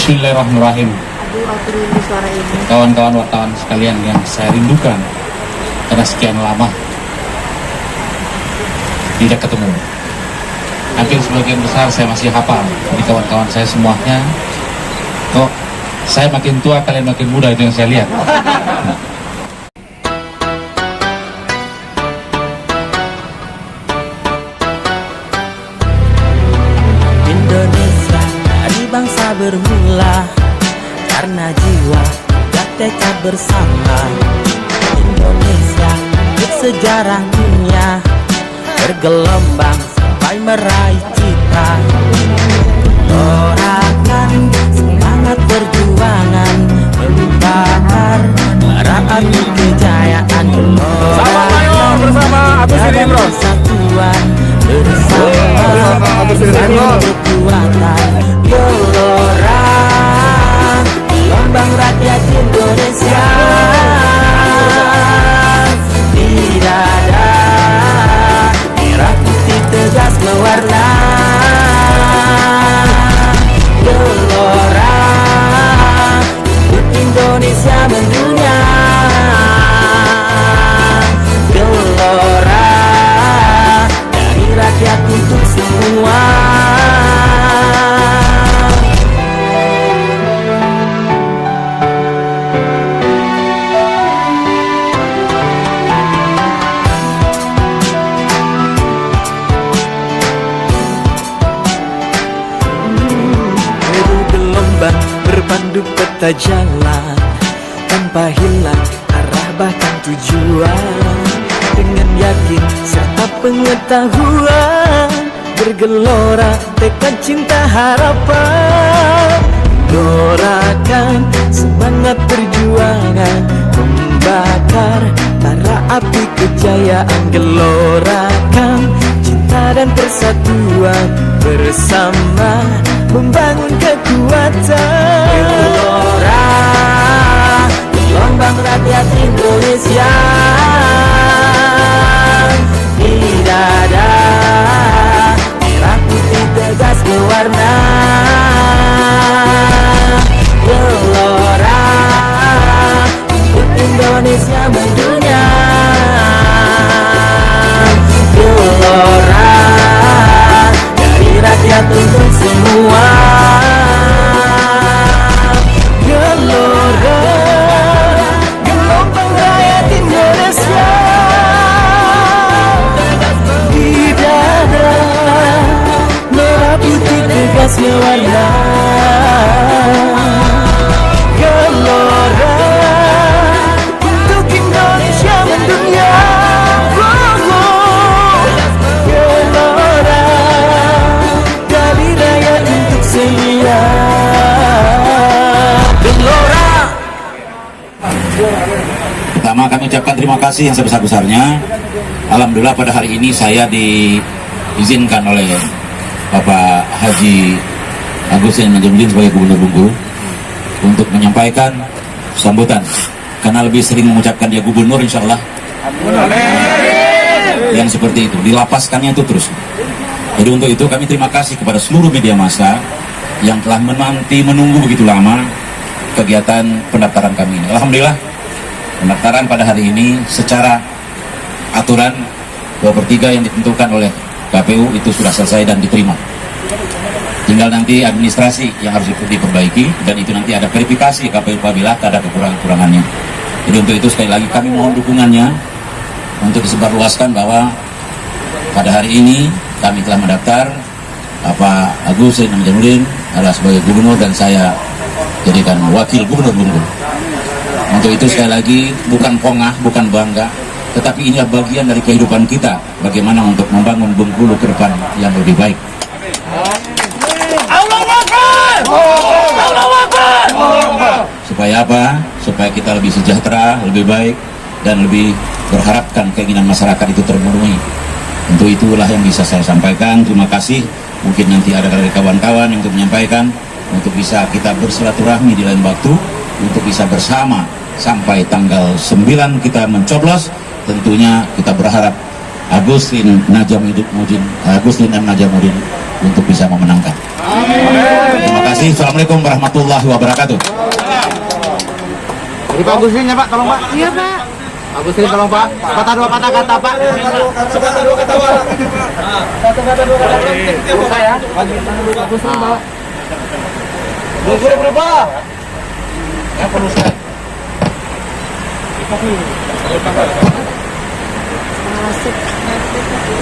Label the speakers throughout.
Speaker 1: Bismillahirrahmanirrahim. Kawan-kawan wartawan sekalian yang saya rindukan karena sekian lama tidak ketemu. Hampir sebagian besar saya masih hafal di kawan-kawan saya semuanya. Kok saya makin tua, kalian makin muda, itu yang saya lihat.
Speaker 2: Indonesia dari bangsa bermula karena jiwa dan tekad bersama. Indonesia untuk sejarah dunia bergelombang sampai meraih cita. Gelorakan semangat perjuangan membakar bara api kejayaan. Gelorakan
Speaker 3: bersama Agus ini, bro.
Speaker 2: Persatuan bersama saling kekuatan. Gelora gelombang rakyat Indonesia, tidak ada merah putih tegas mewarna. Gelora untuk Indonesia mendunia. Gelora dari rakyat untuk semua. Berpandu peta jalan tanpa hilang arah bahkan tujuan. Dengan yakin serta pengetahuan bergelora tekad cinta harapan. Gelorakan semangat perjuangan membakar bara api kejayaan. Gelorakan cinta dan persatuan bersama membangun kekuatan. Gelora gelombang rakyat Indonesia, tidak ada merah putih tegas mewarna. Gelora untuk Indonesia mendunia. Gelora dari rakyat untuk semua. Gelora gelombang rakyat Indonesia, tidak ada merah putih tegas mewarna. Gelora untuk Indonesia mendunia. Gelora dari rakyat untuk semua. Gelora.
Speaker 4: Pertama kami ucapkan terima kasih yang sebesar-besarnya. Alhamdulillah pada hari ini saya diizinkan oleh Bapak Haji Agus Najamudin sebagai Gubernur Bengkulu untuk menyampaikan sambutan. Karena lebih sering mengucapkan dia gubernur, insya Allah yang seperti itu, dilapaskannya itu terus. Jadi untuk itu kami terima kasih kepada seluruh media massa yang telah menunggu begitu lama kegiatan pendaftaran kami ini. Alhamdulillah pendaftaran pada hari ini secara aturan 2/3 yang ditentukan oleh KPU itu sudah selesai dan diterima. Tinggal nanti administrasi yang harus diperbaiki, dan itu nanti ada verifikasi KPU apabila ada kekurangan-kekurangannya. Jadi untuk itu sekali lagi kami mohon dukungannya untuk disebarluaskan bahwa pada hari ini kami telah mendaftar Bapak Agus Najamudin adalah sebagai gubernur dan saya jadikan wakil gubernur Bengkulu. Untuk itu sekali lagi bukan pongah, bukan bangga, tetapi inilah bagian dari kehidupan kita, bagaimana untuk membangun Bengkulu ke depan yang lebih baik. Supaya apa? Supaya kita lebih sejahtera, lebih baik, dan lebih berharapkan keinginan masyarakat itu terpenuhi. Untuk itulah yang bisa saya sampaikan. Terima kasih. Mungkin nanti ada dari kawan-kawan yang untuk menyampaikan, untuk bisa kita bersilaturahmi di lain waktu, untuk bisa bersama sampai tanggal 9 kita mencoblos. Tentunya kita berharap Agustin M. Najamudin untuk bisa memenangkan. Amin. Terima kasih. kasih. Assalamualaikum warahmatullahi wabarakatuh.
Speaker 3: Jadi Pak Agustin ya Pak, tolong Pak.
Speaker 5: Iya Pak.
Speaker 3: Agustin tolong Pak. Patah dua patah kata Pak. Patah dua kata Pak. Kata dua kata. Saya. Agustin Pak. Guru berapa?
Speaker 1: Yang perlu saya.
Speaker 5: Masuk.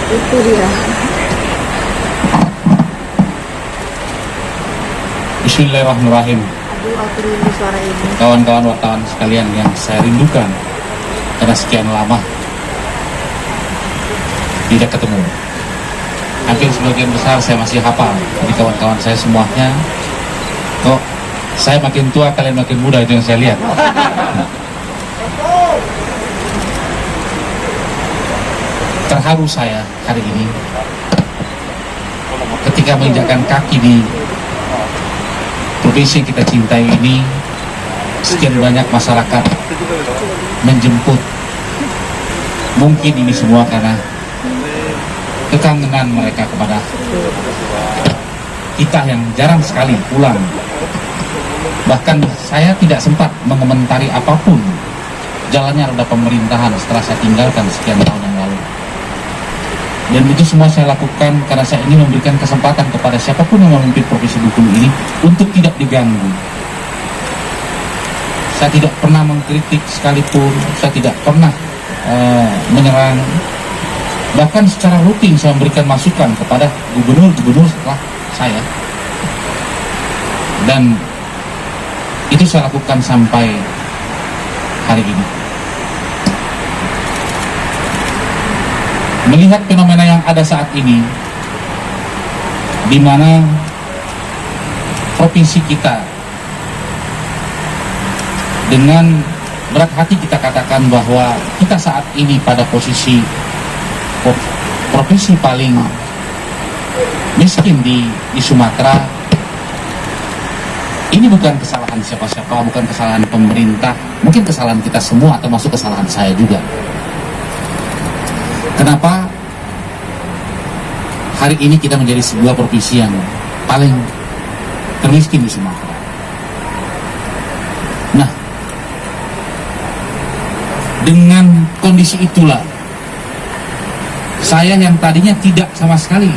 Speaker 5: Itu dia.
Speaker 1: Bismillahirrahmanirrahim.
Speaker 5: Aduh, aku rindu suara ini.
Speaker 1: Kawan-kawan wartawan sekalian yang saya rindukan karena sekian lama tidak ketemu. Hampir sebagian besar saya masih hafal dari kawan-kawan saya semuanya. Kok saya makin tua, kalian makin muda, itu yang saya lihat. Terharu saya hari ini ketika menginjakkan kaki di provinsi yang kita cintai ini. Sekian banyak masyarakat menjemput. Mungkin ini semua karena kekangenan mereka kepada kita yang jarang sekali pulang. Bahkan saya tidak sempat mengomentari apapun jalannya roda pemerintahan setelah saya tinggalkan sekian tahun yang lalu. Dan itu semua saya lakukan karena saya ingin memberikan kesempatan kepada siapapun yang memimpin Provinsi Bengkulu ini untuk tidak diganggu. Saya tidak pernah mengkritik sekalipun, saya tidak pernah menyerang. Bahkan secara rutin saya memberikan masukan kepada gubernur-gubernur setelah saya. Dan itu saya lakukan sampai hari ini. Melihat fenomena yang ada saat ini, di mana provinsi kita dengan berat hati kita katakan bahwa kita saat ini pada posisi provinsi paling miskin di Sumatera. Ini bukan kesalahan siapa-siapa, bukan kesalahan pemerintah, mungkin kesalahan kita semua, termasuk kesalahan saya juga. Kenapa hari ini kita menjadi sebuah provinsi yang paling termiskin di Sumatera? Nah, dengan kondisi itulah saya yang tadinya tidak sama sekali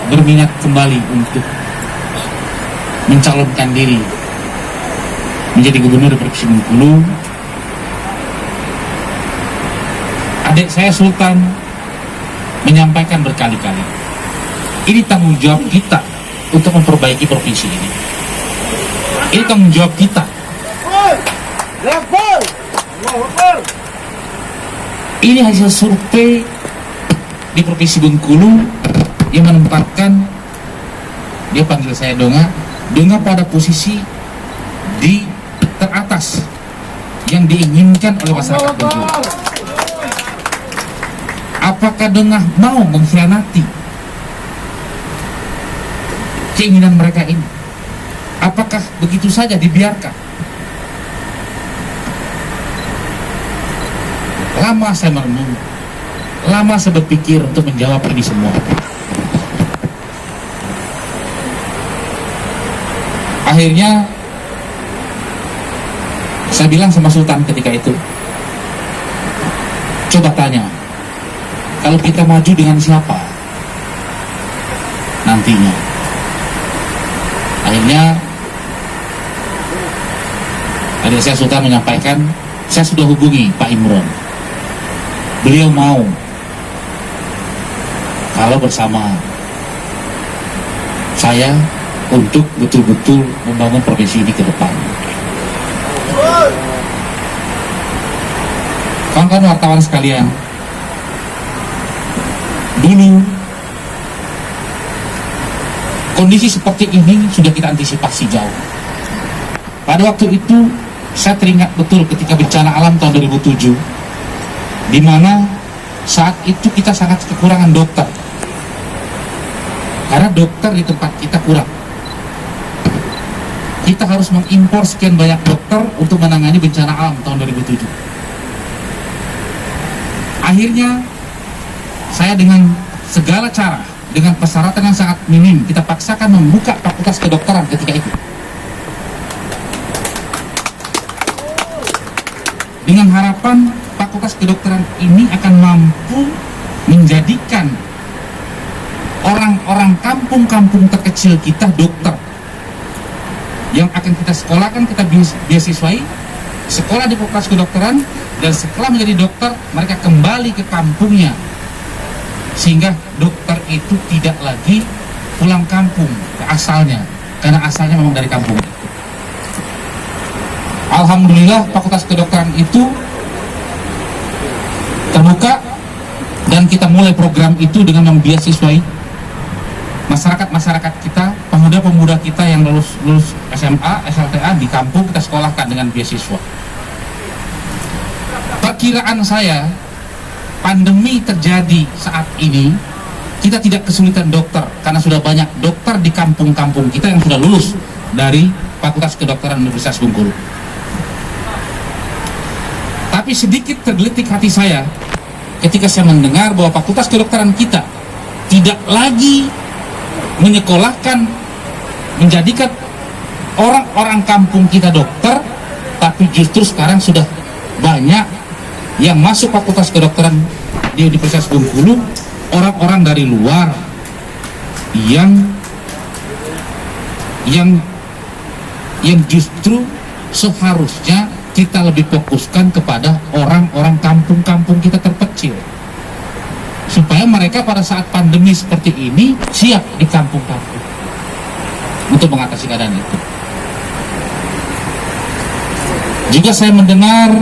Speaker 1: berminat kembali untuk mencalonkan diri menjadi gubernur di Provinsi Bengkulu, adik saya Sultan menyampaikan berkali-kali, ini tanggung jawab kita untuk memperbaiki provinsi ini. Ini tanggung jawab kita. Ini hasil survei di Provinsi Bengkulu yang menempatkan, dia panggil saya Donga pada posisi di teratas yang diinginkan oleh masyarakat Bengkulu. Apakah Donga mau mengkhianati keinginan mereka ini? Apakah begitu saja dibiarkan? Lama saya merenung, lama saya berpikir untuk menjawab ini semua. Akhirnya saya bilang sama Sultan ketika itu, coba tanya, kalau kita maju dengan siapa nantinya? Akhirnya adik saya Sultan menyampaikan, saya sudah hubungi Pak Imron. Beliau mau kalau bersama saya untuk betul-betul membangun provinsi ini ke depan. Kawan-kawan wartawan sekalian, dulu kondisi seperti ini sudah kita antisipasi jauh. Pada waktu itu saya teringat betul ketika bencana alam tahun 2007, di mana saat itu kita sangat kekurangan dokter karena dokter di tempat kita kurang. Kita harus mengimpor sekian banyak dokter untuk menangani bencana alam tahun 2007. Akhirnya saya dengan segala cara, dengan persyaratan yang sangat minim, kita paksakan membuka fakultas kedokteran ketika itu. dengan harapan Fakultas Kedokteran ini akan mampu menjadikan orang-orang kampung-kampung terkecil kita dokter yang akan kita sekolahkan, kita beasiswai sekolah di Fakultas Kedokteran, dan setelah menjadi dokter mereka kembali ke kampungnya, sehingga dokter itu tidak lagi pulang kampung ke asalnya, karena asalnya memang dari kampung. Alhamdulillah Fakultas Kedokteran itu terbuka dan kita mulai program itu dengan membiasiswai masyarakat kita, pemuda-pemuda kita yang lulus SMA, SLTA di kampung, kita sekolahkan dengan beasiswa. Perkiraan saya, pandemi terjadi saat ini, kita tidak kesulitan dokter karena sudah banyak dokter di kampung-kampung kita yang sudah lulus dari Fakultas Kedokteran Universitas Bengkulu. Tapi sedikit tergelitik hati saya ketika saya mendengar bahwa Fakultas Kedokteran kita tidak lagi menyekolahkan, menjadikan orang-orang kampung kita dokter, tapi justru sekarang sudah banyak yang masuk Fakultas Kedokteran di Universitas Bengkulu orang-orang dari luar yang justru seharusnya kita lebih fokuskan kepada orang-orang kampung-kampung kita terpencil, supaya mereka pada saat pandemi seperti ini siap di kampung-kampung untuk mengatasi keadaan itu. Juga saya mendengar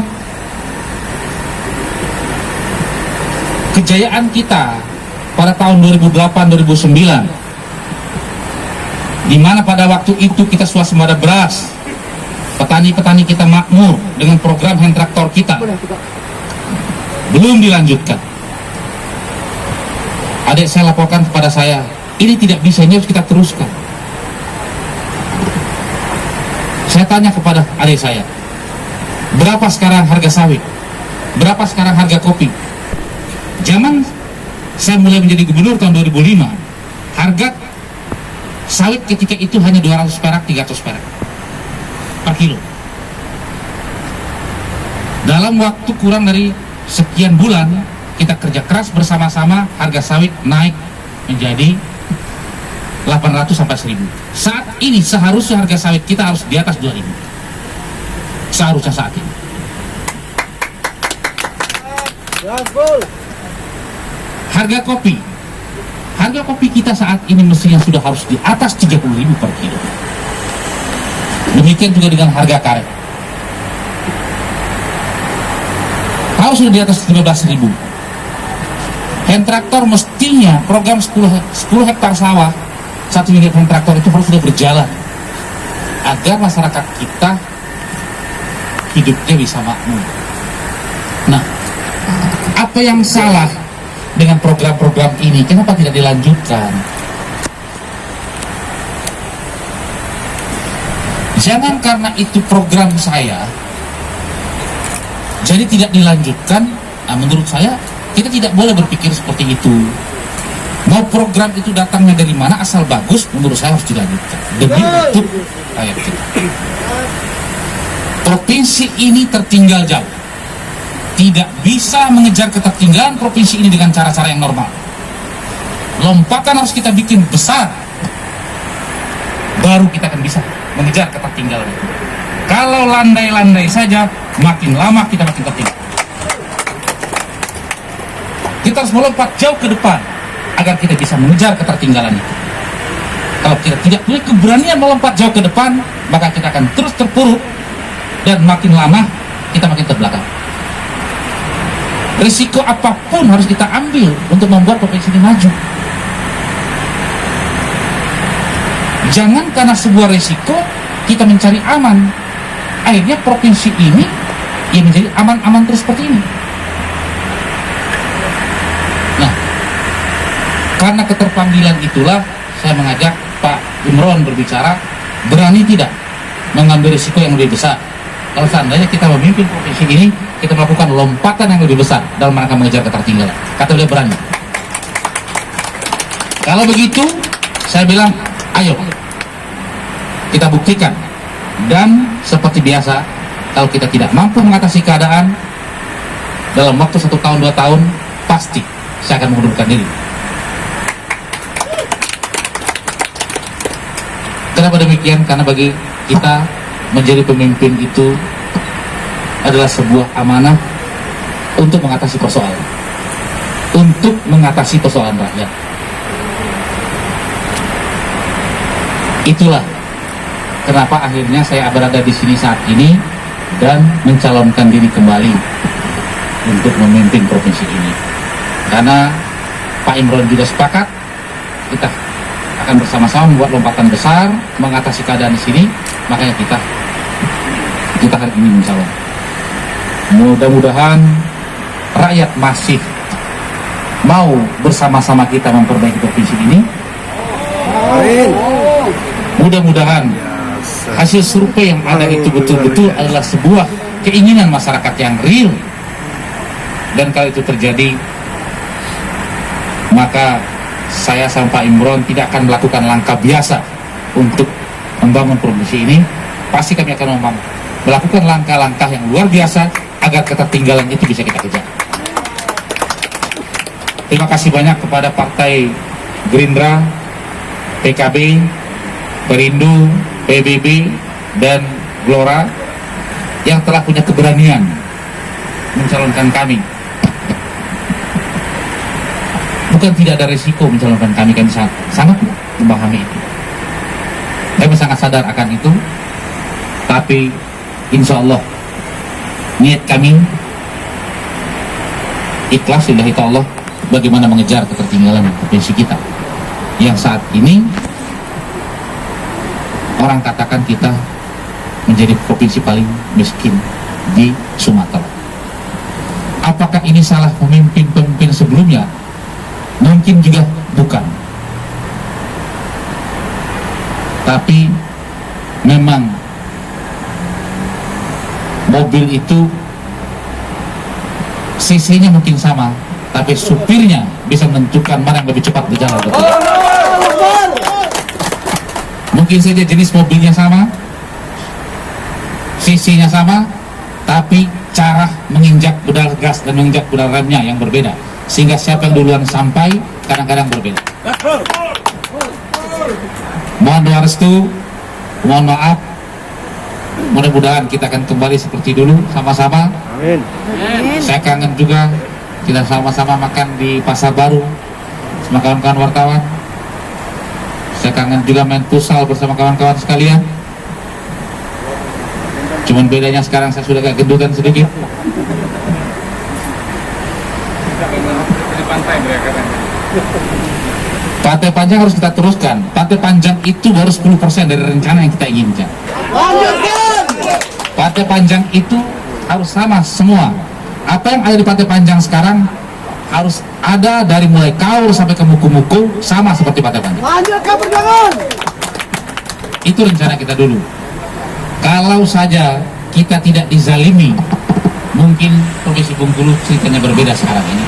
Speaker 1: kejayaan kita pada tahun 2008-2009, di mana pada waktu itu kita swasembada beras, petani-petani kita makmur dengan program hand traktor kita, belum dilanjutkan. Adik saya laporkan kepada saya, ini tidak bisa, ini harus kita teruskan. Saya tanya kepada adik saya, berapa sekarang harga sawit? Berapa sekarang harga kopi? Zaman saya mulai menjadi gubernur tahun 2005, harga sawit ketika itu hanya 200 perak, 300 perak per kilo. Dalam waktu kurang dari sekian bulan, kita kerja keras bersama-sama, harga sawit naik menjadi 800 sampai 1000. Saat ini seharusnya harga sawit kita harus di atas 2000. Seharusnya saat ini. Harga kopi kita saat ini mestinya sudah harus di atas 30.000 per kilo. Demikian juga dengan harga karet. Harus sudah di atas 15.000. Hand traktor mestinya program 10 hektar sawah, 1 unit hand traktor itu harus sudah berjalan agar masyarakat kita hidupnya bisa makmur. Nah, apa yang salah dengan program-program ini? Kenapa tidak dilanjutkan? Jangan karena itu program saya jadi tidak dilanjutkan. Nah, menurut saya kita tidak boleh berpikir seperti itu. Mau program itu datangnya dari mana, asal bagus, menurut saya harus dilanjutkan demi untuk rakyat kita. Provinsi ini tertinggal jauh. Tidak bisa mengejar ketertinggalan provinsi ini dengan cara-cara yang normal. Lompatan harus kita bikin besar, baru kita akan bisa mengejar ketertinggalan itu. Kalau landai-landai saja, makin lama kita makin tertinggal. Kita harus melompat jauh ke depan agar kita bisa mengejar ketertinggalan itu. Kalau kita tidak punya keberanian melompat jauh ke depan, maka kita akan terus terpuruk dan makin lama kita makin terbelakang. Risiko apapun harus kita ambil untuk membuat provinsi ini maju. Jangan karena sebuah risiko kita mencari aman, akhirnya provinsi ini ya menjadi aman-aman terus seperti ini. Nah, karena keterpanggilan itulah saya mengajak Pak Imron berbicara, berani tidak mengambil risiko yang lebih besar. Kalau seandainya kita memimpin provinsi ini, kita melakukan lompatan yang lebih besar dalam rangka mengejar ketertinggalan. Kata beliau berani. Kalau begitu, saya bilang, ayo kita buktikan. Dan seperti biasa, Kalau kita tidak mampu mengatasi keadaan dalam waktu 1 tahun 2 tahun, pasti saya akan mengundurkan diri. Kenapa demikian? Karena bagi kita menjadi pemimpin itu adalah sebuah amanah untuk mengatasi persoalan, untuk mengatasi persoalan rakyat. Itulah kenapa akhirnya saya berada di sini saat ini dan mencalonkan diri kembali untuk memimpin provinsi ini. Karena Pak Imron juga sepakat, kita akan bersama-sama membuat lompatan besar mengatasi keadaan di sini. Makanya kita hari ini mencalon. Mudah-mudahan rakyat masih mau bersama-sama kita memperbaiki provinsi ini. Mudah-mudahan hasil survei yang ada itu betul-betul adalah sebuah keinginan masyarakat yang real. Dan kalau itu terjadi, maka saya sama Pak Imron tidak akan melakukan langkah biasa untuk membangun provinsi ini. Pasti kami akan melakukan langkah-langkah yang luar biasa agar ketertinggalan itu bisa kita kejar. Terima kasih banyak kepada Partai Gerindra, PKB, Perindo, PBB, dan Gelora yang telah punya keberanian mencalonkan kami. Bukan tidak ada risiko mencalonkan kami sangat memahami itu. Kami sangat sadar akan itu, tapi insya Allah niat kami ikhlas lillahi ta'ala bagaimana mengejar ketertinggalan provinsi kita yang saat ini orang katakan kita menjadi provinsi paling miskin di Sumatera. Apakah ini salah pemimpin-pemimpin sebelumnya? Mungkin juga bukan. Tapi memang mobil itu cc-nya mungkin sama, tapi supirnya bisa menentukan mana yang lebih cepat berjalan. Mungkin saja jenis mobilnya sama, cc-nya sama, tapi cara menginjak pedal gas dan menginjak pedal remnya yang berbeda, sehingga siapa yang duluan sampai kadang-kadang berbeda. Mohon doa restu, mohon maaf. Mudah-mudahan kita akan kembali seperti dulu sama-sama.
Speaker 3: Amin.
Speaker 1: Saya kangen juga kita sama-sama makan di Pasar Baru bersama kawan-kawan wartawan. Saya kangen juga main futsal bersama kawan-kawan sekalian. Cuman bedanya sekarang saya sudah agak gendutan sedikit. Pantai Panjang harus kita teruskan. Pantai Panjang itu baru 10% dari rencana yang kita inginkan. Pantai Panjang itu harus sama semua. Apa yang ada di Pantai Panjang sekarang harus ada dari mulai Kaur sampai ke Muku-Muku sama seperti Pantai Panjang. Itu rencana kita dulu. Kalau saja kita tidak dizalimi, mungkin Provinsi Bengkulu ceritanya berbeda sekarang ini.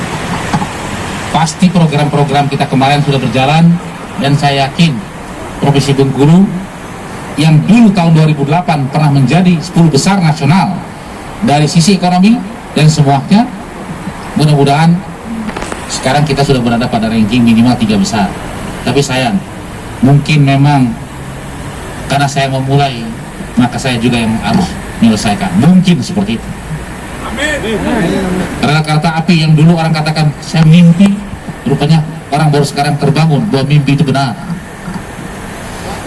Speaker 1: Pasti program-program kita kemarin sudah berjalan, dan saya yakin Provinsi Bengkulu yang dulu tahun 2008 pernah menjadi 10 besar nasional dari sisi ekonomi dan semuanya, mudah-mudahan sekarang kita sudah berada pada ranking minimal 3 besar. Tapi sayang, mungkin memang karena saya memulai, maka saya juga yang harus menyelesaikan. Mungkin seperti itu. Rel kereta api yang dulu orang katakan saya mimpi, rupanya orang baru sekarang terbangun bahwa mimpi itu benar.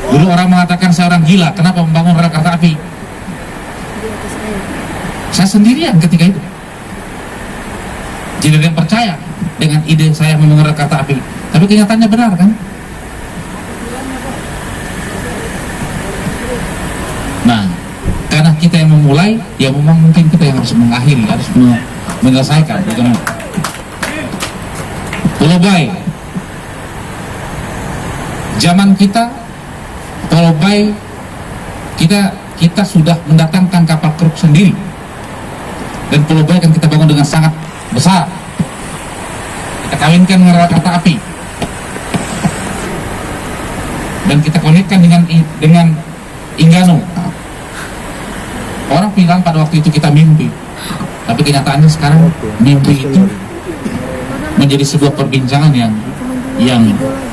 Speaker 1: Dulu orang mengatakan saya orang gila, kenapa membangun rel kereta api? Saya sendirian ketika itu. Jadi ada yang percaya dengan ide saya membangun rel kereta api, tapi kenyataannya benar kan? Nah, karena kita yang memulai, ya memang mungkin kita yang harus mengakhiri, harus menyelesaikan. Pulau Bay, zaman kita, Pulau Bay, kita sudah mendatangkan kapal truk sendiri, dan Pulau Bay kan kita bangun dengan sangat besar. Kita kawinkan dengan rel kereta api, dan kita konekkan dengan Inggano. Orang bilang pada waktu itu kita mimpi, tapi kenyataannya sekarang mimpi itu menjadi sebuah perbincangan yang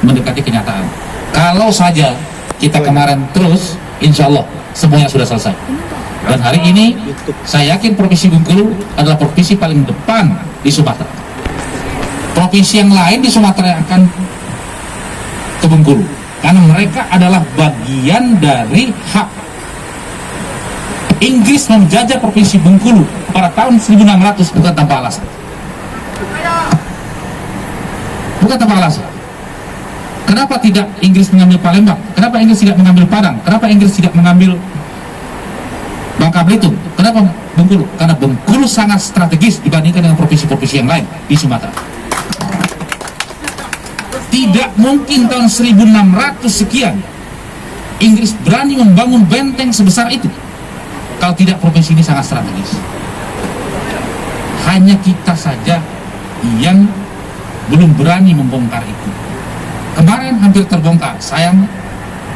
Speaker 1: mendekati kenyataan. Kalau saja kita kemarin terus, insya Allah semuanya sudah selesai. Dan hari ini saya yakin Provinsi Bengkulu adalah provinsi paling depan di Sumatera. Provinsi yang lain di Sumatera akan ke Bengkulu karena mereka adalah bagian dari hak Inggris menjajah Provinsi Bengkulu pada tahun 1600 bukan tanpa alasan. Bukan tanpa alasan. Kenapa tidak Inggris mengambil Palembang? Kenapa Inggris tidak mengambil Padang? Kenapa Inggris tidak mengambil Bangka Belitung? Kenapa Bengkulu? Karena Bengkulu sangat strategis dibandingkan dengan provinsi-provinsi yang lain di Sumatera. Tidak mungkin tahun 1600 sekian Inggris berani membangun benteng sebesar itu kalau tidak provinsi ini sangat strategis. Hanya kita saja yang belum berani membongkar itu. Kemarin hampir terbongkar, sayang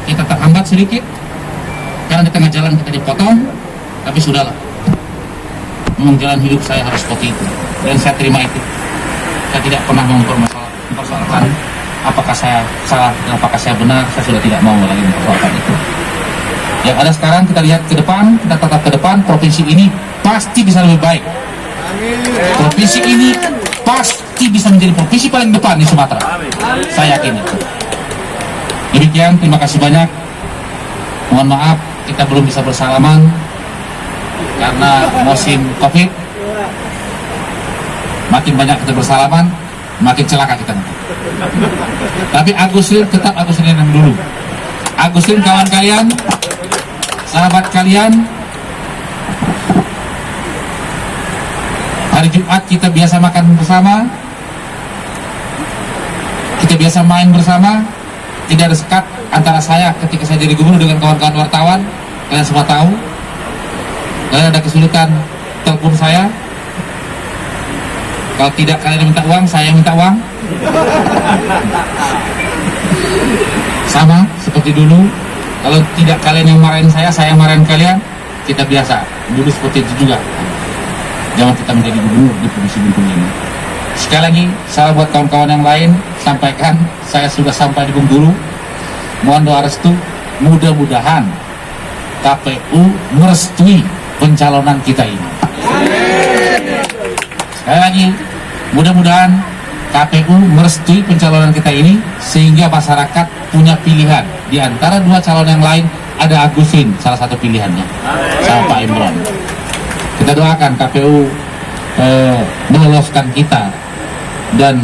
Speaker 1: kita terhambat sedikit karena di tengah jalan kita dipotong, tapi sudahlah, memang jalan hidup saya harus seperti itu dan saya terima itu. Saya tidak pernah mempersoalkan apakah saya salah dan apakah saya benar. Saya sudah tidak mau lagi mempersoalkan itu. Yang ada sekarang kita lihat ke depan, kita tatap ke depan, provinsi ini pasti bisa lebih baik. Provinsi ini pasti bisa menjadi provinsi paling depan di Sumatera. Saya yakin itu. Demikian, terima kasih banyak. Mohon maaf kita belum bisa bersalaman karena musim Covid. Makin banyak kita bersalaman, makin celaka kita nanti. Tapi Agustin tetap Agustin yang dulu. Agustin kawan kalian, sahabat kalian, hari Jumat kita biasa makan bersama, kita biasa main bersama, tidak ada sekat antara saya ketika saya jadi gubernur dengan kawan-kawan wartawan. Kalian semua tahu, kalian ada kesulitan telepon saya. Kalau tidak kalian minta uang, saya minta uang. Sama seperti dulu. Kalau tidak kalian yang marahin saya yang marahin kalian. Kita biasa dulu seperti itu juga. Jangan kita menjadi gubernur di Provinsi Bengkulu ini. Sekali lagi, salam buat kawan-kawan yang lain. Sampaikan, saya sudah sampai di Bengkulu. Mohon doa restu. Mudah-mudahan KPU merestui pencalonan kita ini. Sekali lagi, mudah-mudahan KPU merestui pencalonan kita ini sehingga masyarakat punya pilihan. Di antara dua calon yang lain ada Agustin, salah satu pilihannya, sama Pak Imran. Kita doakan KPU meloloskan kita dan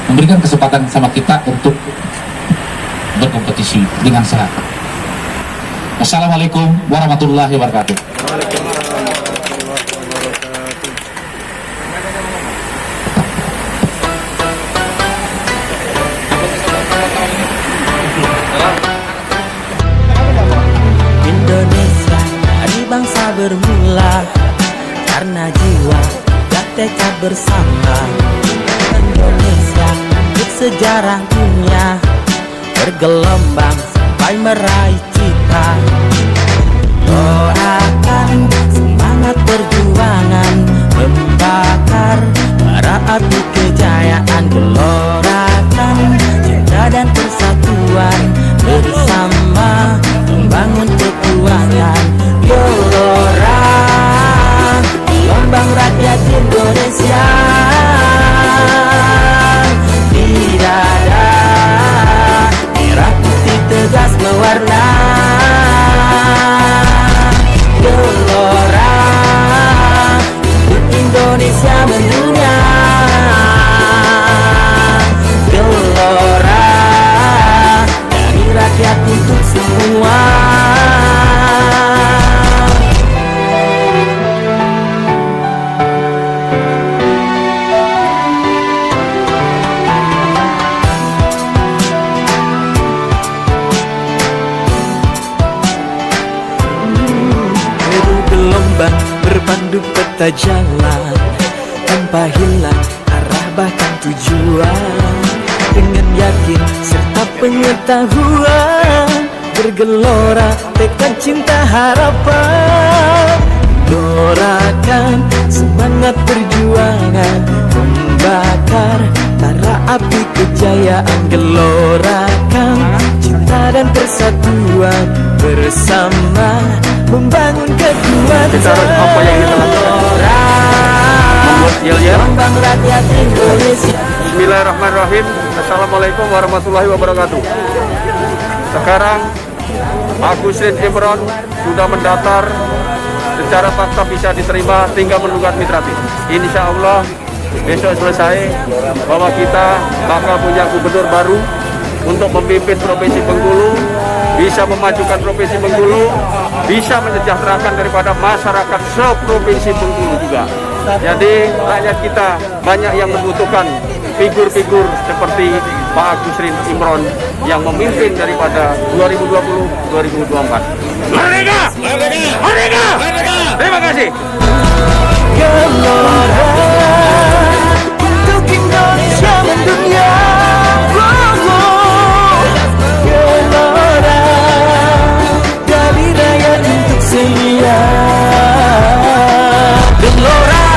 Speaker 1: memberikan kesempatan sama kita untuk berkompetisi dengan sehat. Wassalamualaikum warahmatullahi wabarakatuh.
Speaker 2: Indonesia dari bangsa bermula karena jiwa dan tekad bersama. Indonesia untuk sejarah dunia bergelombang sampai meraih cita. Doakan semangat perjuangan membakar bara api kejayaan. Gelorakan cinta dan persatuan bersama membangun kekuatan. Gelora gelombang rakyat Indonesia. Tidak ada merah putih tegas mewarna. Gelora untuk Indonesia mendunia. Gelora dari rakyat untuk semua. Berpandu peta jalan tanpa hilang arah bahkan tujuan. Dengan yakin serta pengetahuan bergelora tekad cinta harapan. Gelorkan semangat perjuangan, membakar bara api kejayaan. Gelorkan cinta dan persatuan, bersama membangun kekuatan.
Speaker 3: Kita harus apa yang kita lakukan? Membuat yel-yel.
Speaker 2: Lambang rakyat Indonesia.
Speaker 3: Bismillahirrahmanirrahim. Assalamualaikum warahmatullahi wabarakatuh. Sekarang Agus Rin Imron sudah mendaftar, secara fakta bisa diterima, tinggal menunggu administratif. Insya Allah besok selesai bahwa kita bakal punya gubernur baru untuk memimpin Provinsi Bengkulu, bisa memajukan Provinsi Bengkulu, bisa mensejahterakan daripada masyarakat seprovinsi Bengkulu juga. Jadi rakyat kita banyak yang membutuhkan figur-figur seperti Pak Agus Rin Imron yang memimpin daripada 2020-2024. Merdeka! Merdeka! Merdeka! Terima kasih.
Speaker 2: Gelora untuk Indonesia mendunia. Gelora dari rakyat untuk selia. Gelora.